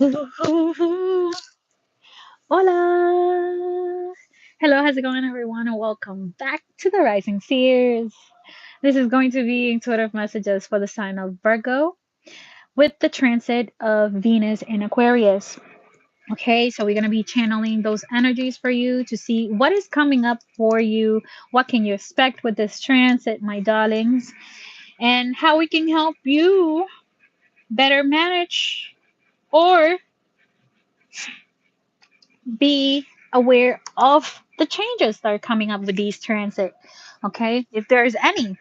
Hola! Hello, how's it going, everyone? And welcome back to the Rising Seers. This is going to be intuitive messages for the sign of Virgo with the transit of Venus in Aquarius. Okay, so we're going to be channeling those energies for you to see what is coming up for you, what can you expect with this transit, my darlings, and how we can help you better manage or be aware of the changes that are coming up with these transit. Okay, if there's any.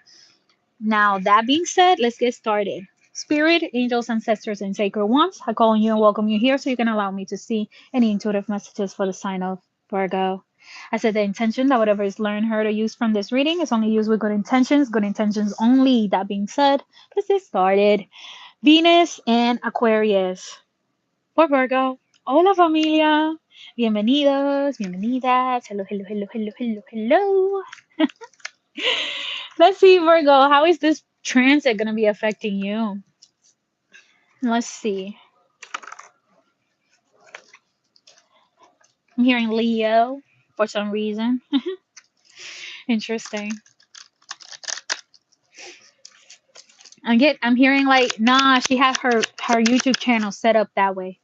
Now, that being said, let's get started. Spirit, angels, ancestors, and sacred ones, I call on you and welcome you here so you can allow me to see any intuitive messages for the sign of Virgo. I said the intention that whatever is learned, heard, or used from this reading is only used with good intentions only. That being said, let's get started. Venus and Aquarius. For Virgo, hola familia, bienvenidos, bienvenidas, hello, hello, hello, hello, hello, hello. Let's see, Virgo, how is this transit going to be affecting you? Let's see. I'm hearing Leo for some reason. Interesting. I'm hearing like, nah, she had her YouTube channel set up that way.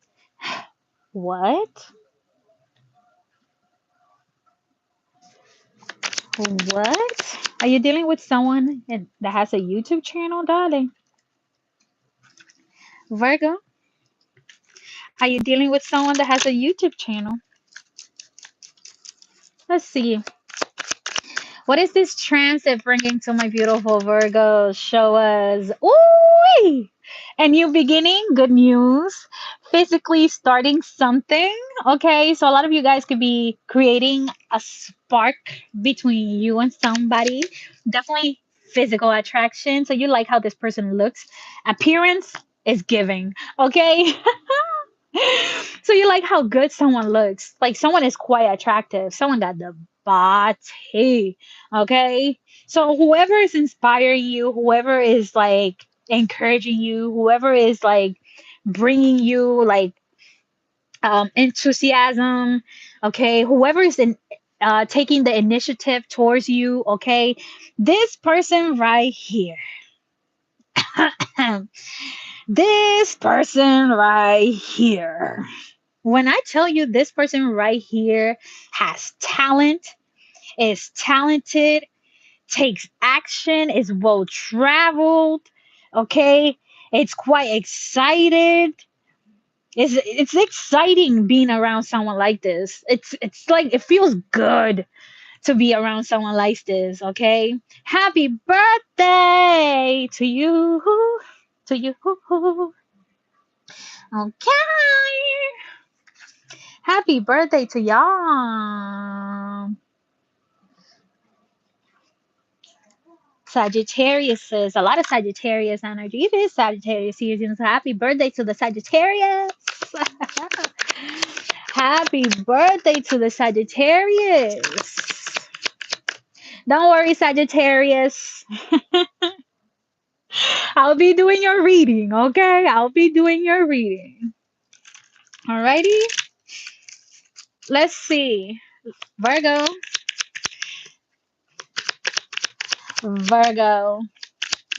What? What? Are you dealing with someone that has a YouTube channel, darling? Virgo, are you dealing with someone that has a YouTube channel? Let's see. What is this transit bringing to my beautiful Virgo? Show us. Ooh! A new beginning, good news. Physically starting something. Okay, so a lot of you guys could be creating a spark between you and somebody. Definitely physical attraction. So you like how this person looks. Appearance is giving. Okay. So you like how good someone looks. Like someone is quite attractive. Someone got the body. Okay. So whoever is inspiring you, whoever is like encouraging you, whoever is like bringing you like enthusiasm, okay, whoever is in taking the initiative towards you, okay, this person right here. This person right here. When I tell you this person right here has talent, is talented, takes action, is well traveled, okay? It's quite excited. It's exciting being around someone like this. It's like it feels good to be around someone like this, okay? Happy birthday to you. To you. Okay. Happy birthday to y'all. Sagittarius is a lot of Sagittarius energy. It is Sagittarius season. So happy birthday to the Sagittarius. Happy birthday to the Sagittarius. Don't worry, Sagittarius. I'll be doing your reading, okay? I'll be doing your reading. Alrighty? Let's see. Virgo. Virgo.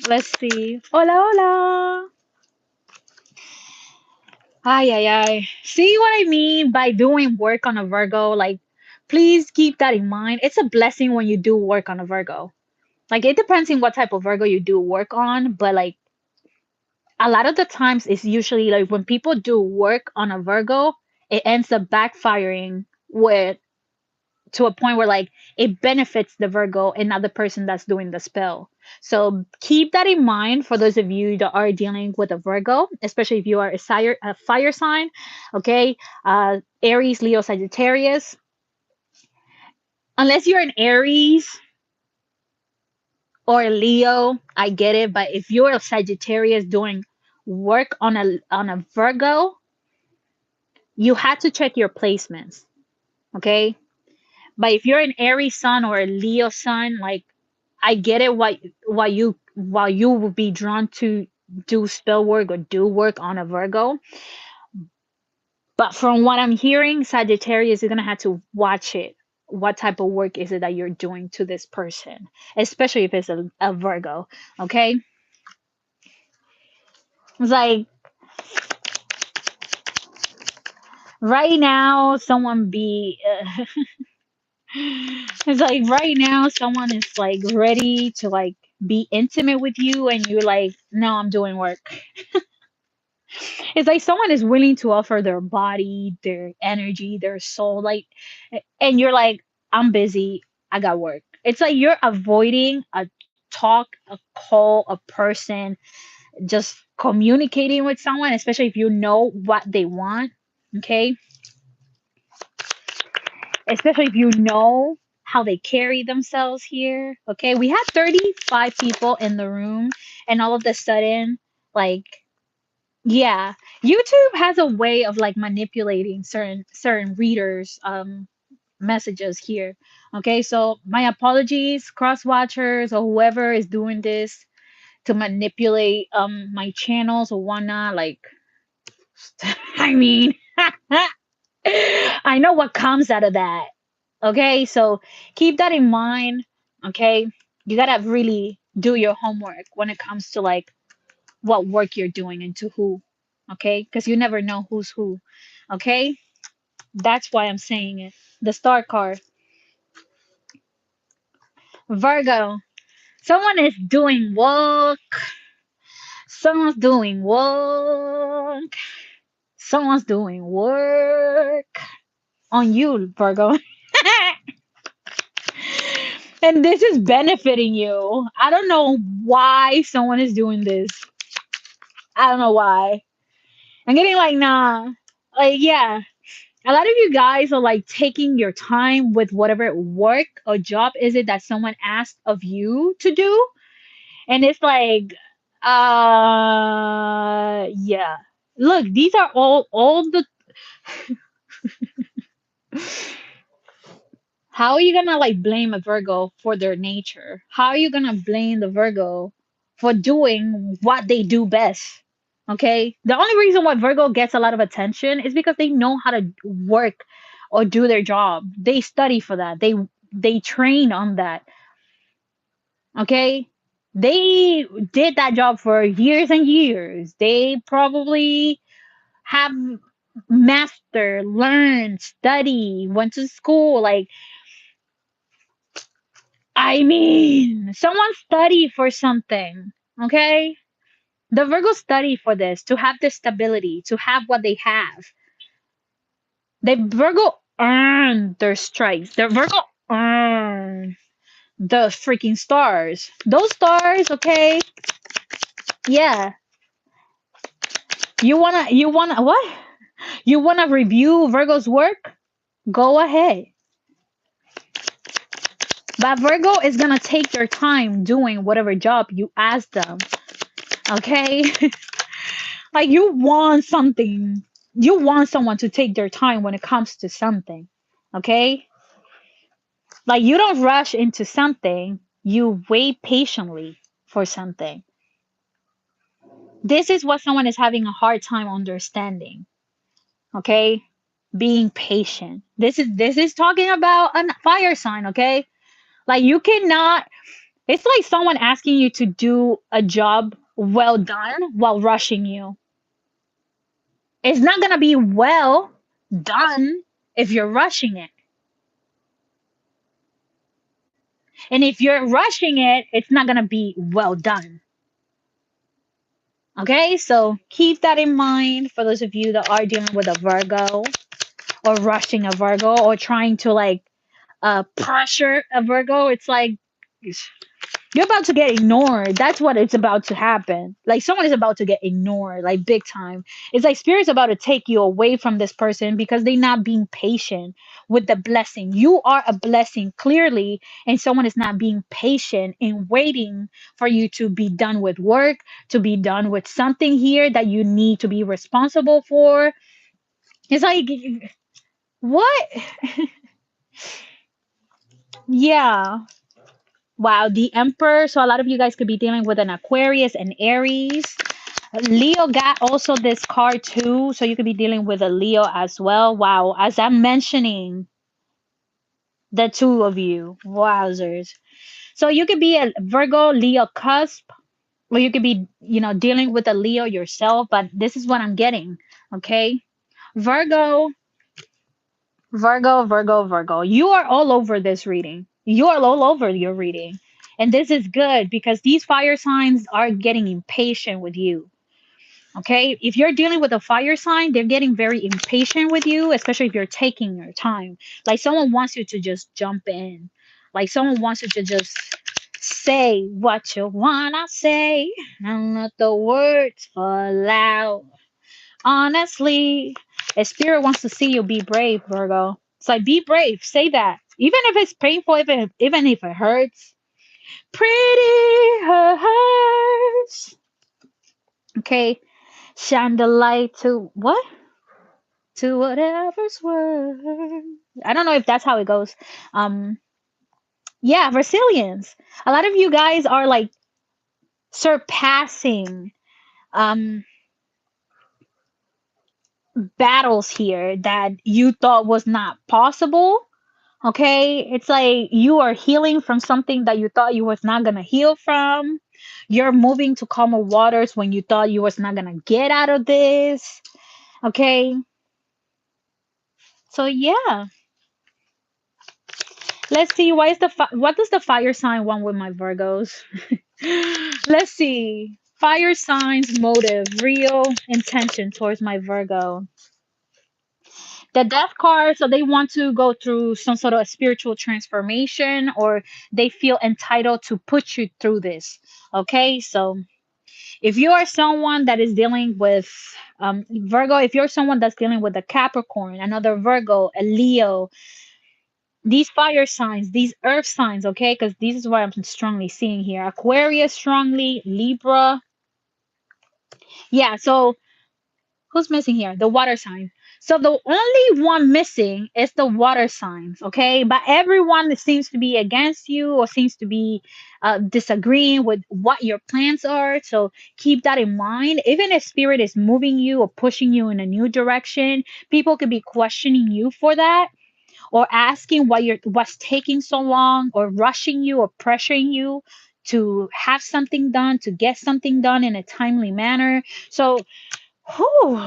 Let's see. Hola, hola. Ay, ay, ay. See what I mean by doing work on a Virgo? Like, please keep that in mind. It's a blessing when you do work on a Virgo. Like, it depends on what type of Virgo you do work on, but like, a lot of the times it's usually like when people do work on a Virgo, it ends up backfiring with to a point where like it benefits the Virgo and not the person that's doing the spell. So keep that in mind for those of you that are dealing with a Virgo, especially if you are a fire sign, okay? Aries, Leo, Sagittarius. Unless you're an Aries or a Leo, I get it. But if you're a Sagittarius doing work on a Virgo, you had to check your placements, okay? But if you're an Aries sun or a Leo sun, like I get it why you would be drawn to do spell work or do work on a Virgo. But from what I'm hearing, Sagittarius, you're gonna have to watch it. What type of work is it that you're doing to this person, especially if it's a Virgo? Okay, it's like right now, someone be. It's like right now, someone is like ready to like be intimate with you, and you're like, no, I'm doing work. It's like someone is willing to offer their body, their energy, their soul, like, and you're like, I'm busy, I got work. It's like you're avoiding a talk, a call, a person, just communicating with someone, especially if you know what they want. Okay, especially if you know how they carry themselves here. Okay, we had 35 people in the room, and all of a sudden, like, yeah, YouTube has a way of like manipulating certain readers messages here. Okay, so my apologies, cross watchers or whoever is doing this to manipulate my channels or whatnot. Like, I mean, I know what comes out of that. Okay, so keep that in mind. Okay, you gotta really do your homework when it comes to like what work you're doing and to who. Okay, because you never know who's who. Okay, that's why I'm saying it. The star card, Virgo. Someone is doing work. Someone's doing work. Someone's doing work on you, Virgo. And this is benefiting you. I don't know why someone is doing this. I don't know why. I'm getting like, nah. Like, yeah. A lot of you guys are like taking your time with whatever work or job is it that someone asked of you to do. And it's like, yeah. Look, these are all the. How are you gonna like blame a Virgo for their nature? How are you gonna blame the Virgo for doing what they do best? Okay, the only reason why Virgo gets a lot of attention is because they know how to work or do their job. They study for that. They train on that. Okay, they did that job for years and years. They probably have master, learned, study, went to school. Like, I mean, someone study for something. Okay, the Virgo study for this to have the stability, to have what they have. The Virgo earn their stripes. The Virgo earn the freaking stars. Those stars, okay? Yeah. You wanna what? You wanna review Virgo's work? Go ahead. But Virgo is gonna take their time doing whatever job you ask them. Okay? Like you want something. You want someone to take their time when it comes to something. Okay? Like you don't rush into something, you wait patiently for something. This is what someone is having a hard time understanding. Okay? Being patient. This is talking about a fire sign, okay? Like you cannot, it's like someone asking you to do a job well done while rushing you. It's not going to be well done if you're rushing it. And if you're rushing it, it's not going to be well done. Okay, so keep that in mind for those of you that are dealing with a Virgo or rushing a Virgo or trying to like pressure a Virgo. It's like you're about to get ignored. That's what it's about to happen. Like someone is about to get ignored, like big time. It's like spirit's about to take you away from this person because they're not being patient with the blessing. You are a blessing clearly, and someone is not being patient in waiting for you to be done with work, to be done with something here that you need to be responsible for. It's like what? Yeah. Wow, the Emperor. So a lot of you guys could be dealing with an Aquarius and Aries. Leo got also this card too, so you could be dealing with a Leo as well. Wow, as I'm mentioning, the two of you, wowzers. So you could be a Virgo Leo cusp, or you could be, dealing with a Leo yourself. But this is what I'm getting. Okay, Virgo, Virgo, Virgo, Virgo. You are all over this reading. You are all over your reading, and this is good because these fire signs are getting impatient with you. Okay, if you're dealing with a fire sign, they're getting very impatient with you, especially if you're taking your time. Like someone wants you to just jump in, like someone wants you to just say what you wanna say and let the words fall out. Honestly, a spirit wants to see you be brave, Virgo. It's like be brave, say that. Even if it's painful, even if it hurts. Pretty hurts. Okay, shine the light to what? To whatever's worth. I don't know if that's how it goes. Um, yeah, resilience. A lot of you guys are like surpassing um battles here that you thought was not possible. Okay, it's like you are healing from something that you thought you was not gonna heal from. You're moving to calmer waters when you thought you was not gonna get out of this. Okay, so yeah, let's see. What does the fire sign want with my Virgos? Let's see. Fire signs motive, real intention towards my Virgo. The death card, so they want to go through some sort of spiritual transformation, or they feel entitled to put you through this. Okay, so if you are someone that is dealing with Virgo, if you're someone that's dealing with a Capricorn, another Virgo, a Leo, these fire signs, these earth signs, okay, because this is what I'm strongly seeing here. Aquarius strongly, Libra. Yeah, so who's missing here? The water sign. So the only one missing is the water signs, okay? But everyone that seems to be against you or seems to be disagreeing with what your plans are. So keep that in mind. Even if spirit is moving you or pushing you in a new direction, people could be questioning you for that, or asking what's taking so long, or rushing you or pressuring you to have something done, to get something done in a timely manner. So whew,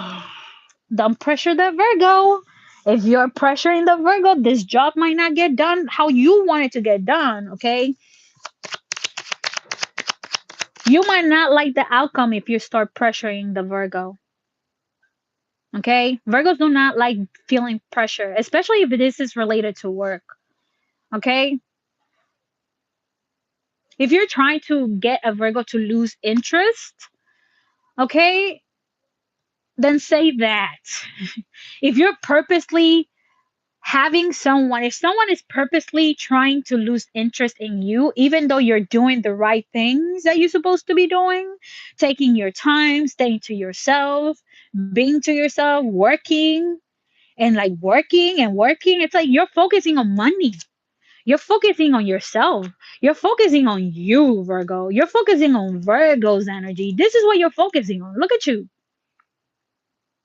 don't pressure the Virgo. If you're pressuring the Virgo, this job might not get done how you want it to get done. Okay, you might not like the outcome if you start pressuring the Virgo. Okay, Virgos do not like feeling pressure, especially if this is related to work. Okay, if you're trying to get a Virgo to lose interest, okay, then say that. If you're purposely having someone, if someone is purposely trying to lose interest in you, even though you're doing the right things that you're supposed to be doing, taking your time, staying to yourself, being to yourself, working and like working and working, it's like you're focusing on money. You're focusing on yourself. You're focusing on you, Virgo. You're focusing on Virgo's energy. This is what you're focusing on. Look at you.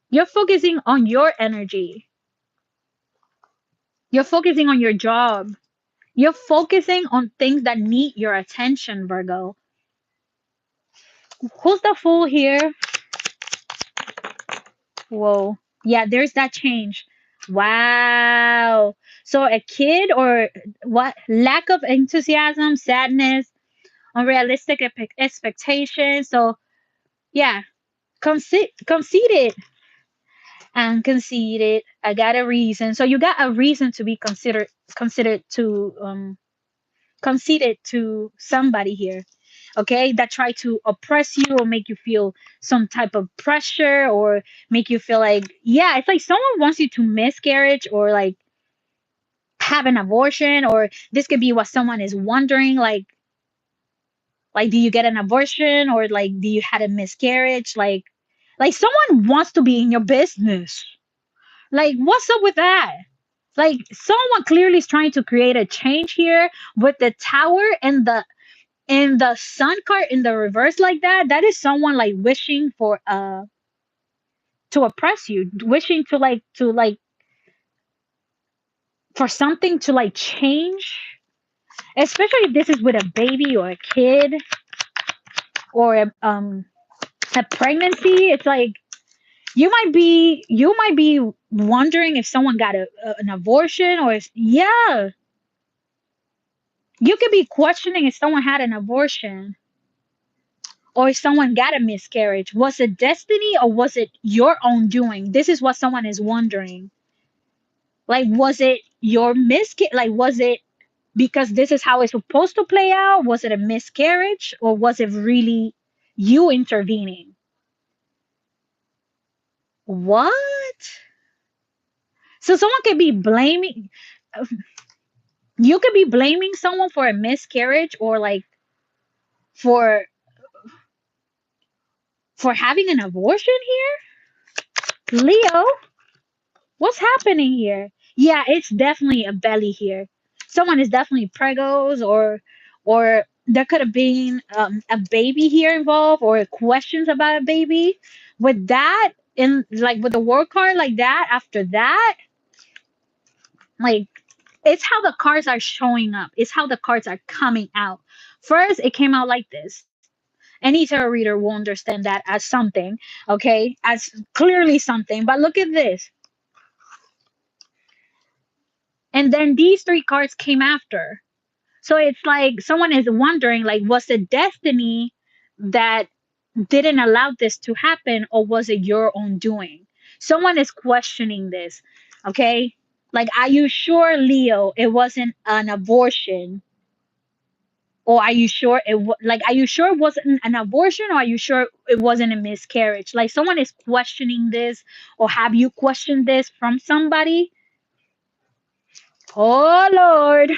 You're focusing on your energy. You're focusing on your job. You're focusing on things that need your attention, Virgo. Who's the fool here? Whoa. Yeah, there's that change. Wow. So a kid, or what? Lack of enthusiasm, sadness, unrealistic expectations. So yeah, conceited and conceited. I got a reason. So you got a reason to be considered to conceited to somebody here, okay, that try to oppress you or make you feel some type of pressure, or make you feel like, yeah, it's like someone wants you to miscarriage, or like have an abortion, or this could be what someone is wondering, like do you get an abortion, or like do you had a miscarriage, like someone wants to be in your business. Like what's up with that? Like someone clearly is trying to create a change here with the tower and the And the sun card in the reverse like that, that is someone like wishing for to oppress you, wishing to like for something to like change, especially if this is with a baby or a kid or a pregnancy. It's like you might be wondering if someone got an abortion or yeah, you could be questioning if someone had an abortion or if someone got a miscarriage. Was it destiny or was it your own doing? This is what someone is wondering. Like, was it your miscarriage? Like, was it because this is how it's supposed to play out? Was it a miscarriage or was it really you intervening? What? So someone could be blaming, you could be blaming someone for a miscarriage or like for having an abortion here. Leo, what's happening here? Yeah, it's definitely a belly here. Someone is definitely pregos or there could have been a baby here involved or questions about a baby. With that, in like with the war card like that, after that, like it's how the cards are showing up. It's how the cards are coming out. First, it came out like this. Any tarot reader will understand that as something, okay, as clearly something. But look at this. And then these three cards came after. So it's like someone is wondering, like, was it destiny that didn't allow this to happen, or was it your own doing? Someone is questioning this, okay? Like, are you sure, Leo, it wasn't an abortion? Or are you sure like, are you sure it wasn't an abortion, or are you sure it wasn't a miscarriage? Like, someone is questioning this, or have you questioned this from somebody? Oh, Lord.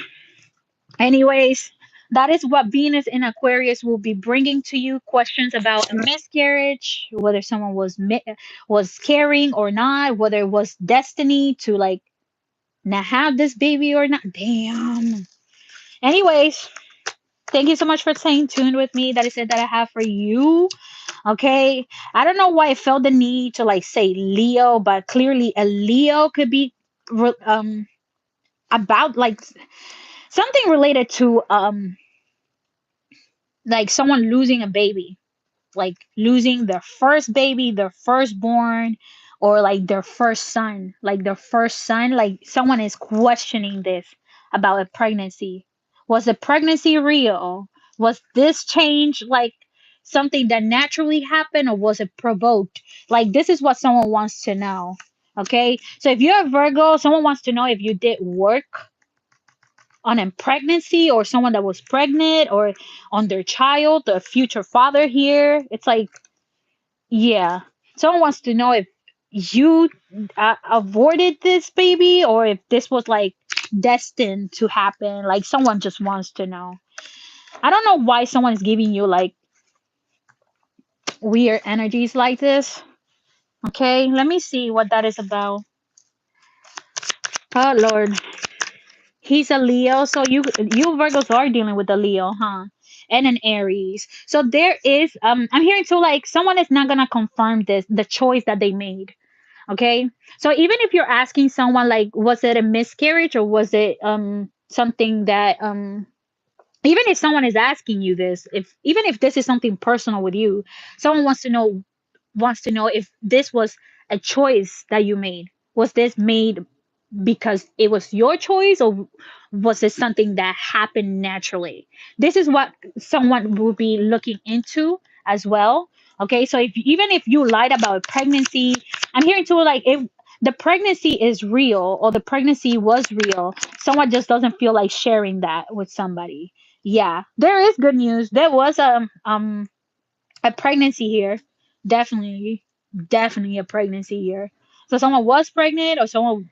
Anyways, that is what Venus in Aquarius will be bringing to you. Questions about a miscarriage, whether someone was carrying or not, whether it was destiny to like not have this baby or not. Damn. Anyways, thank you so much for staying tuned with me. That is it that I have for you. Okay. I don't know why I felt the need to like say Leo, but clearly a Leo could be about like something related to like someone losing a baby, like losing their first baby, their firstborn, or like their first son, like their first son. Like someone is questioning this about a pregnancy. Was the pregnancy real? Was this change like something that naturally happened, or was it provoked? Like, this is what someone wants to know. Okay, so if you're a Virgo, someone wants to know if you did work on a pregnancy or someone that was pregnant or on their child, the future father here. It's like, yeah, someone wants to know if you avoided this baby or if this was like destined to happen. Like, someone just wants to know. I don't know why someone is giving you like weird energies like this. Okay, let me see what that is about. Oh, Lord. He's a Leo, so you Virgos are dealing with a Leo, huh? And an Aries. So there is I'm hearing too like someone is not gonna confirm this, the choice that they made. Okay. So even if you're asking someone like, was it a miscarriage or was it something that even if someone is asking you this, if even if this is something personal with you, someone wants to know if this was a choice that you made. Was this made because it was your choice, or was it something that happened naturally? This is what someone will be looking into as well. Okay, so if even if you lied about pregnancy, I'm hearing too like if the pregnancy is real or the pregnancy was real, someone just doesn't feel like sharing that with somebody. Yeah, there is good news. There was a pregnancy here. Definitely, definitely a pregnancy here. So someone was pregnant, or someone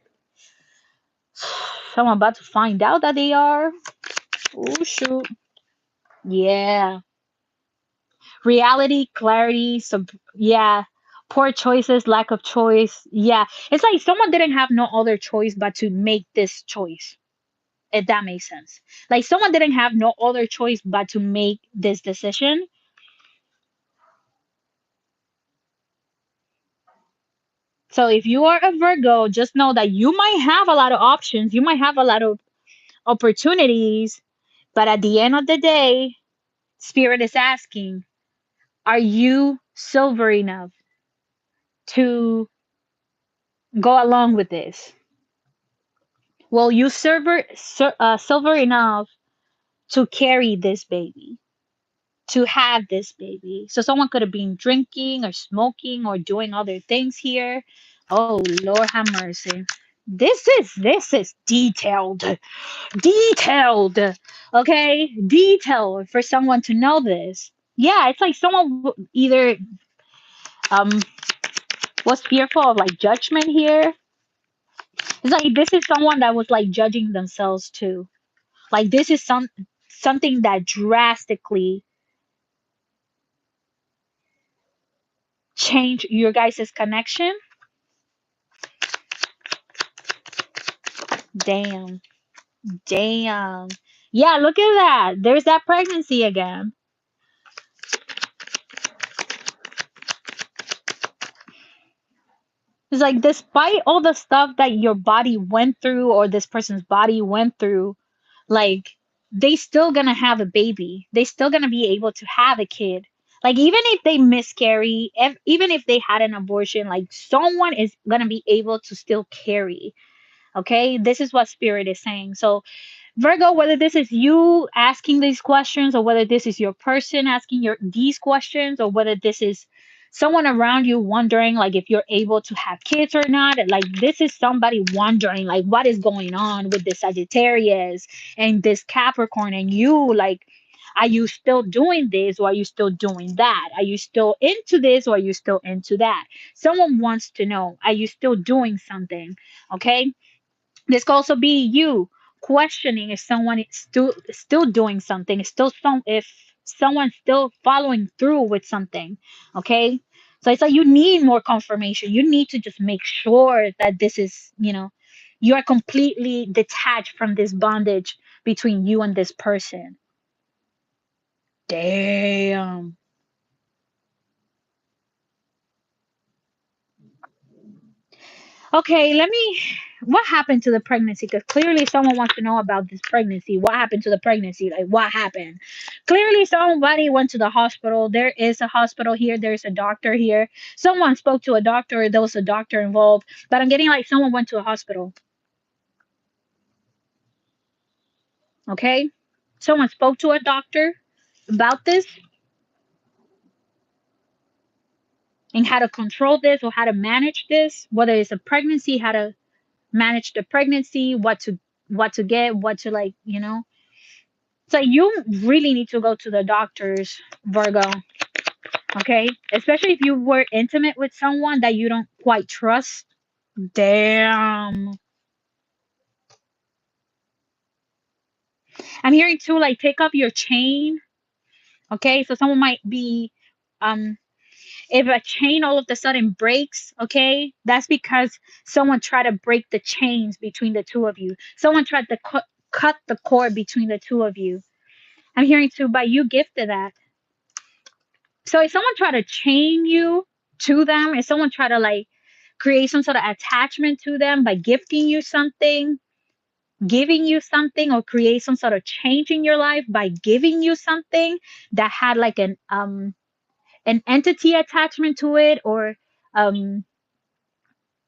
about to find out that they are. Oh shoot. Yeah. Reality, clarity, yeah. Poor choices, lack of choice. Yeah. It's like someone didn't have no other choice but to make this choice. if that makes sense. Like someone didn't have no other choice but to make this decision. So if you are a Virgo, just know that you might have a lot of options, you might have a lot of opportunities, but at the end of the day, Spirit is asking, are you silver enough to go along with this? Will you silver enough to carry this baby, to have this baby? So someone could have been drinking or smoking or doing other things here. Oh Lord have mercy. This is detailed, okay, detailed for someone to know this. Yeah, it's like someone either um was fearful of like judgment here. It's like this is someone that was like judging themselves too. Like this is something that drastically changed your guys' connection. Damn. Damn. Yeah, look at that. There's that pregnancy again. It's like despite all the stuff that your body went through or this person's body went through, like they still gonna have a baby. They still gonna be able to have a kid. Like even if they miscarry, even if they had an abortion, like someone is gonna be able to still carry. Okay, this is what Spirit is saying. So Virgo, whether this is you asking these questions or whether this is your person asking these questions or whether this is someone around you wondering like if you're able to have kids or not, like this is somebody wondering like what is going on with this Sagittarius and this Capricorn and you, like are you still doing this or are you still doing that? Are you still into this or are you still into that? Someone wants to know, are you still doing something? Okay, this could also be you questioning if someone is still doing something, still if someone's still following through with something. Okay, so it's like you need more confirmation. You need to just make sure that this is, you are completely detached from this bondage between you and this person. Damn. Okay, let me. What happened to the pregnancy? Because clearly someone wants to know about this pregnancy. What happened to the pregnancy? Like, what happened? Clearly, somebody went to the hospital. There is a hospital here. There's a doctor here. Someone spoke to a doctor. There was a doctor involved. But I'm getting like someone went to a hospital. Okay? Someone spoke to a doctor about this and how to control this or how to manage this, whether it's a pregnancy, how to manage the pregnancy, what to get, what to like, So you really need to go to the doctors, Virgo. Okay, especially if you were intimate with someone that you don't quite trust. Damn. I'm hearing too, like take off your chain. Okay, so someone might be, um, if a chain all of a sudden breaks, okay, that's because someone tried to break the chains between the two of you. Someone tried to cut the cord between the two of you. I'm hearing too, but you gifted that. So if someone try to chain you to them, if someone try to like create some sort of attachment to them by gifting you something, giving you something, or create some sort of change in your life by giving you something that had like an entity attachment to it or um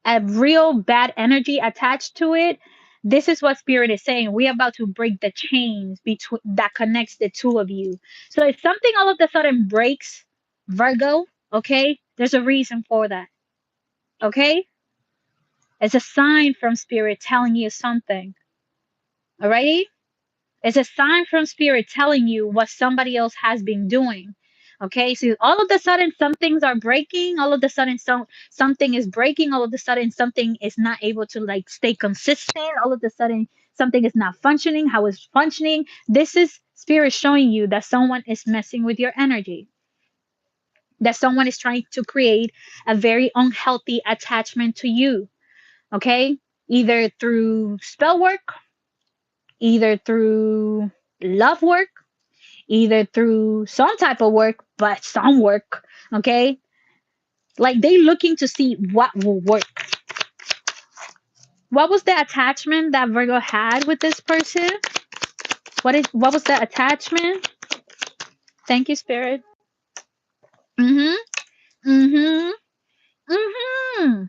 a real bad energy attached to it, this is what Spirit is saying. We're about to break the chains between that connects the two of you. So if something all of a sudden breaks, Virgo, okay, there's a reason for that. Okay, it's a sign from Spirit telling you something. Alrighty, it's a sign from Spirit telling you what somebody else has been doing. Okay, so all of a sudden some things are breaking, all of a sudden something is breaking, all of a sudden something is not able to like stay consistent, all of a sudden something is not functioning how it's functioning. This is Spirit showing you that someone is messing with your energy, that someone is trying to create a very unhealthy attachment to you. Okay, either through spell work either through love work, either through some type of work, but some work, okay? Like they looking to see what will work. What was the attachment that Virgo had with this person? What was the attachment? Thank you, Spirit. Mm-hmm. Mm-hmm. Mm-hmm.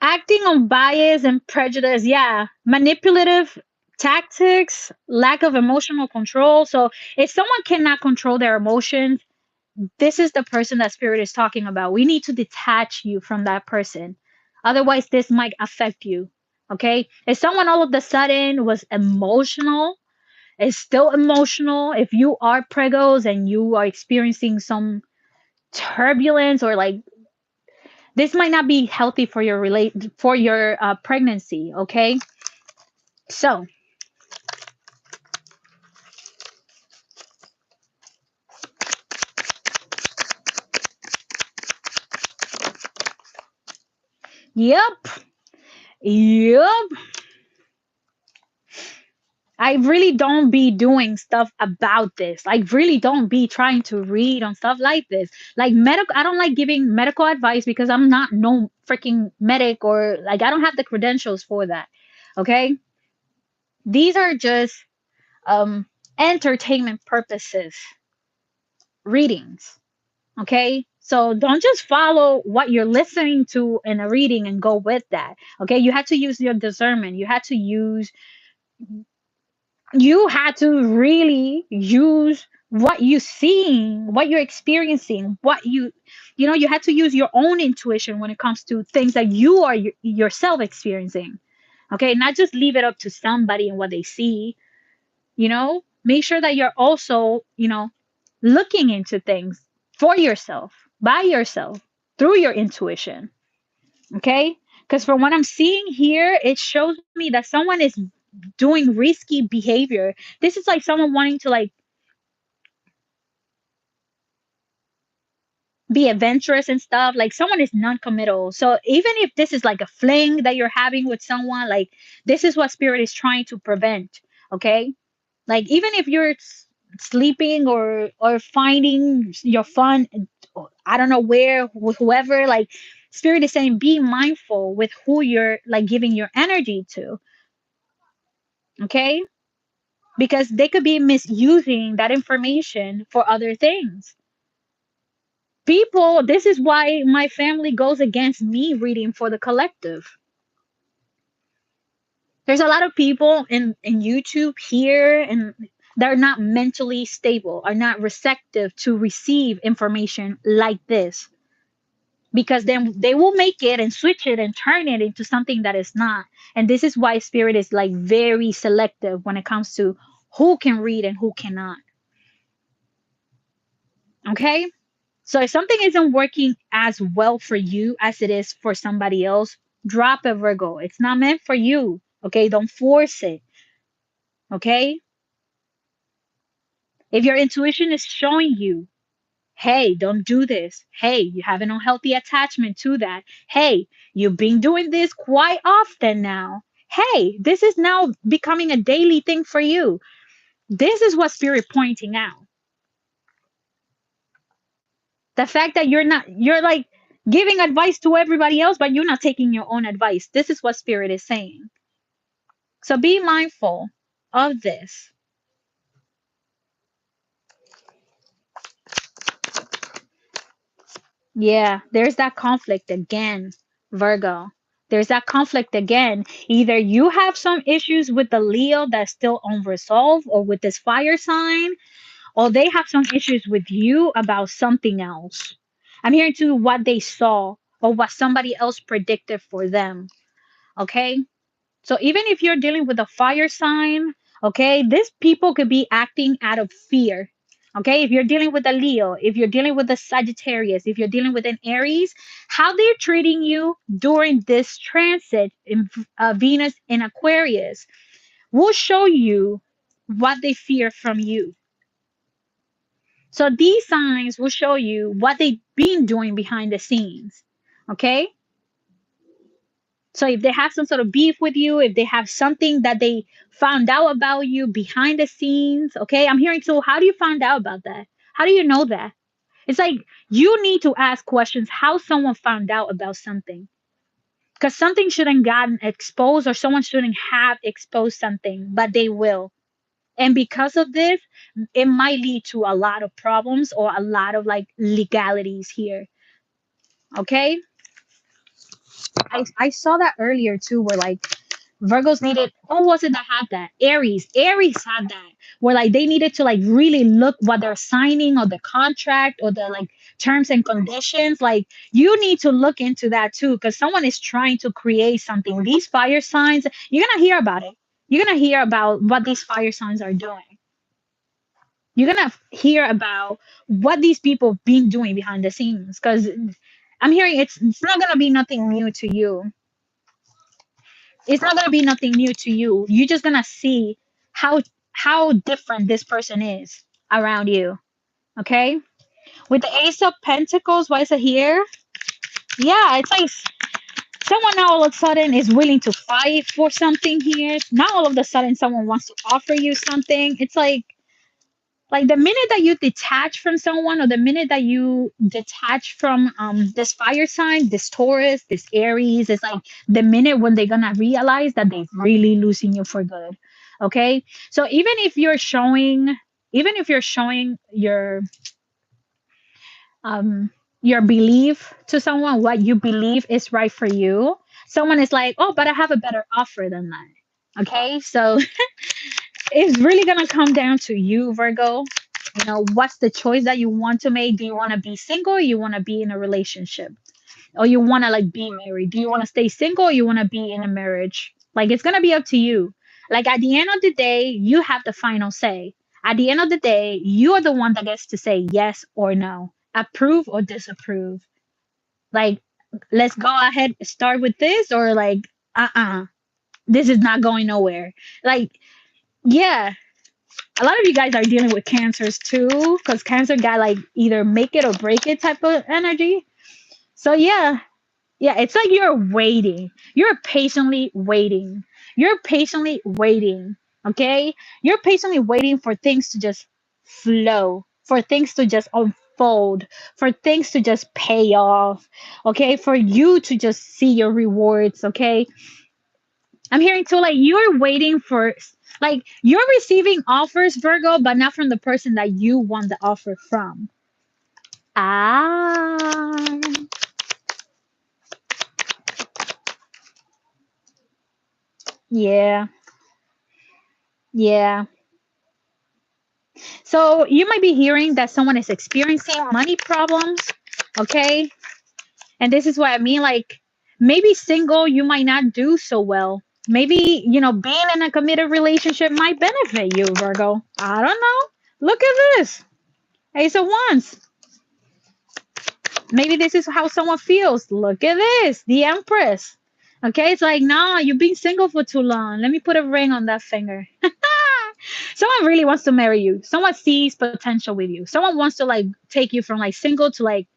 Acting on bias and prejudice, yeah. Manipulative tactics, lack of emotional control. So if someone cannot control their emotions, this is the person that Spirit is talking about. We need to detach you from that person. Otherwise, this might affect you. Okay? If someone all of a sudden was emotional, is still emotional, if you are pregos and you are experiencing some turbulence or like this might not be healthy for your pregnancy, okay? So, yep. Yep. I really don't be doing stuff about this. Like really don't be trying to read on stuff like this. Like medical I don't like giving medical advice because I'm not no freaking medic or like I don't have the credentials for that. Okay? These are just um entertainment purposes readings. Okay? So don't just follow what you're listening to in a reading and go with that. Okay? You had to use your discernment. You had to really use what you seeing, what you're experiencing, you had to use your own intuition when it comes to things that you are yourself experiencing. Okay, not just leave it up to somebody and what they see. Make sure that you're also looking into things for yourself, by yourself, through your intuition. Okay, because from what I'm seeing here, it shows me that someone is doing risky behavior. This is like someone wanting to like be adventurous and stuff. Like someone is non-committal. So even if this is like a fling that you're having with someone, like this is what spirit is trying to prevent. Okay? Like even if you're sleeping or finding your fun, I don't know where with whoever, like spirit is saying be mindful with who you're like giving your energy to. Okay? Because they could be misusing that information for other things. People, this is why my family goes against me reading for the collective. There's a lot of people in YouTube here and they're not mentally stable, are not receptive to receive information like this because then they will make it and switch it and turn it into something that is not. And this is why spirit is like very selective when it comes to who can read and who cannot. Okay? So if something isn't working as well for you as it is for somebody else, drop it, Virgo. It's not meant for you. Okay? Don't force it. Okay? If your intuition is showing you, hey, don't do this. Hey, you have an unhealthy attachment to that. Hey, you've been doing this quite often now. Hey, this is now becoming a daily thing for you. This is what spirit pointing out. The fact that you're like giving advice to everybody else, but you're not taking your own advice. This is what spirit is saying. So be mindful of this. Yeah, there's that conflict again, Virgo. There's that conflict again. Either you have some issues with the Leo that's still unresolved or with this fire sign, or they have some issues with you about something else. I'm hearing to what they saw or what somebody else predicted for them. Okay? So even if you're dealing with a fire sign, okay, these people could be acting out of fear. Okay, if you're dealing with a Leo, if you're dealing with a Sagittarius, if you're dealing with an Aries, how they're treating you during this transit in Venus in Aquarius will show you what they fear from you. So these signs will show you what they've been doing behind the scenes. Okay, So if they have some sort of beef with you, if they have something that they found out about you behind the scenes, okay, I'm hearing, so how do you find out about that? How do you know that? It's like you need to ask questions how someone found out about something. Because something shouldn't gotten exposed, or someone shouldn't have exposed something, but they will. And because of this, it might lead to a lot of problems or a lot of like legalities here. Okay. I saw that earlier too, where like Virgos needed, what was it that had that? Aries had that, where like they needed to like really look what they're signing, or the contract, or the like terms and conditions. Like you need to look into that too, because someone is trying to create something. These fire signs, you're gonna hear about it. You're gonna hear about what these fire signs are doing. You're gonna hear about what these people been doing behind the scenes, because I'm hearing it's not gonna be nothing new to you. It's not gonna be nothing new to you. You're just gonna see how how different this person is around you. Okay? With the Ace of Pentacles, why is it here? Yeah, it's like someone now all of a sudden is willing to fight for something here. Now all of a sudden someone wants to offer you something. It's like the minute that you detach from someone, or the minute that you detach from this fire sign, this Taurus, this Aries, it's like the minute when they're gonna realize that they're really losing you for good. Okay, so even if you're showing your belief to someone, what you believe is right for you, someone is like, oh, but I have a better offer than that. Okay, so it's really gonna come down to you, Virgo. You know, what's the choice that you want to make? Do you want to be single, or you want to be in a relationship, or you want to like be married? Do you want to stay single, or you want to be in a marriage? Like it's gonna be up to you. Like at the end of the day, you have the final say. At the end of the day, you are the one that gets to say yes or no, approve or disapprove. Like, let's go ahead, start with this, or like, this is not going nowhere. Like, yeah, a lot of you guys are dealing with cancers too, because cancer got like either make it or break it type of energy. So yeah, it's like you're waiting. You're patiently waiting. You're patiently waiting. Okay? You're patiently waiting for things to just flow, for things to just unfold, for things to just pay off. Okay? For you to just see your rewards. Okay? I'm hearing too, like you're waiting for, like you're receiving offers, Virgo, but not from the person that you want the offer from. Ah, yeah, yeah. So you might be hearing that someone is experiencing money problems, okay? And this is what I mean, like maybe single, you might not do so well. Maybe, being in a committed relationship might benefit you, Virgo. I don't know. Look at this. Ace of Wands. Maybe this is how someone feels. Look at this, the Empress. Okay, it's like, nah, you've been single for too long. Let me put a ring on that finger. Someone really wants to marry you. Someone sees potential with you. Someone wants to like take you from like single to like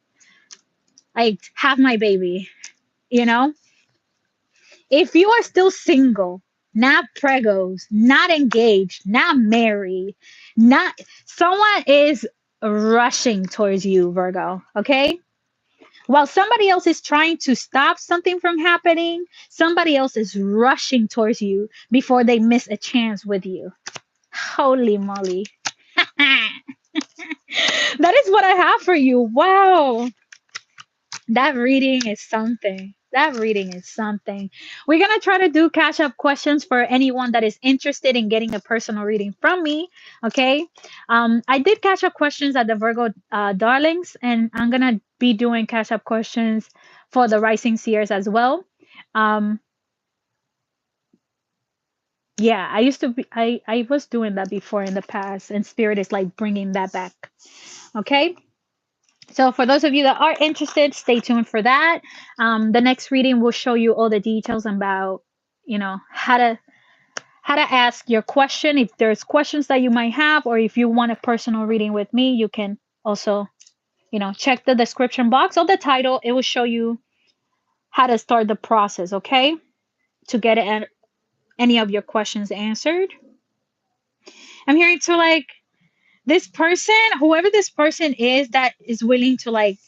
have my baby. You know, if you are still single, not pregos, not engaged, not married, not someone is rushing towards you, Virgo. Okay, while somebody else is trying to stop something from happening, somebody else is rushing towards you before they miss a chance with you. Holy moly. That is what I have for you. Wow. That reading is something. That reading is something. We're going to try to do catch up questions for anyone that is interested in getting a personal reading from me. Okay. I did catch up questions at the Virgo Darlings, and I'm going to be doing catch up questions for the Rising Seers as well. Um, yeah, I was doing that before in the past, and Spirit is like bringing that back. Okay. So for those of you that are interested, stay tuned for that. The next reading will show you all the details about, how to ask your question. If there's questions that you might have, or if you want a personal reading with me, you can also, check the description box or the title. It will show you how to start the process, okay? To get any of your questions answered. I'm hearing to like this person, whoever this person is that is willing to like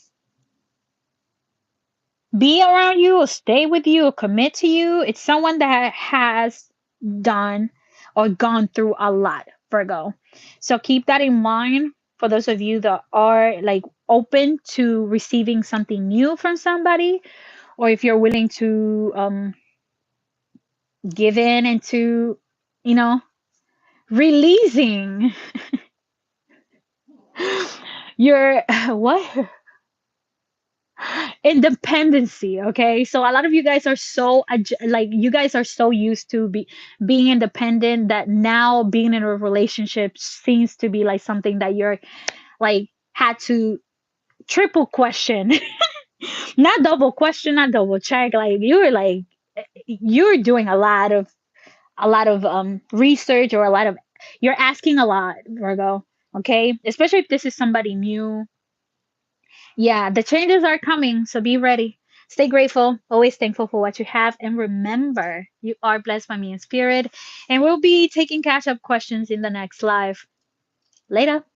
be around you or stay with you or commit to you, it's someone that has done or gone through a lot, Virgo. So keep that in mind for those of you that are like open to receiving something new from somebody, or if you're willing to give in and to, you know, releasing your what independency. Okay, so a lot of you guys are so like you guys are so used to being independent that now being in a relationship seems to be like something that you're like had to triple question, not double question, not double check. Like you're doing a lot of research, or a lot of, you're asking a lot, Virgo. Okay, especially if this is somebody new. Yeah, the changes are coming, so be ready. Stay grateful, always thankful for what you have, and remember, you are blessed by me in spirit. And we'll be taking catch up questions in the next live. Later.